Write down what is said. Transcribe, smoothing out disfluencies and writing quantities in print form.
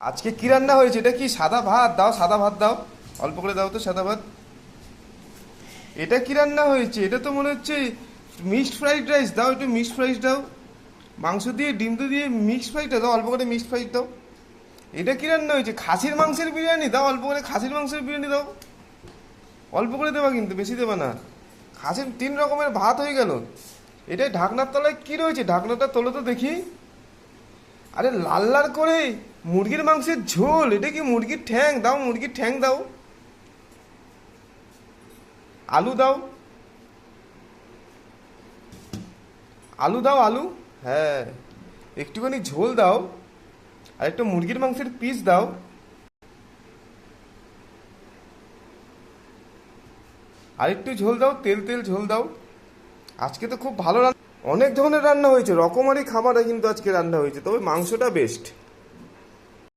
আজকে কি রান্না হয়েছে? এটা কি সাদা ভাত? দাও সাদা ভাত দাও, অল্প করে দাও তো সাদা ভাত। এটা কি রান্না হয়েছে? এটা তো মনে হচ্ছে মিক্সড ফ্রাইড রাইস। দাও একটু মিক্সড ফ্রাইড দাও, মাংস দিয়ে ডিম তো দিয়ে মিক্সড ফ্রাইডটা দাও, অল্প করে মিক্সড ফ্রাইড দাও। এটা কি রান্না হয়েছে? খাসির মাংসের বিরিয়ানি দাও, অল্প করে খাসির মাংসের বিরিয়ানি দাও, অল্প করে দেবা কিন্তু বেশি দেবা না। খাসির 3 রকমের ভাত হয়ে গেল। এটা ঢাকনার তলায় কি রয়েছে? ঢাকনাটা তোলো তো দেখি। আরে লাল লাল করে মুরগির মাংসের ঝোল। এটা কি মুরগির ঠ্যাং? দাও মুরগির ঠ্যাং দাও। আলু দাও, আলু দাও আলু। হ্যাঁ, একটুখানি ঝোল দাও, আর একটু মুরগির মাংসের পিস দাও। আর একটু ঝোল দাও, তেল তেল ঝোল দাও। আজকে তো খুব ভালো অনেক ধরনের রান্না হয়েছে, রকমারি খাবার কিন্তু আজকে রান্না হয়েছে, তবে মাংসটা বেস্ট।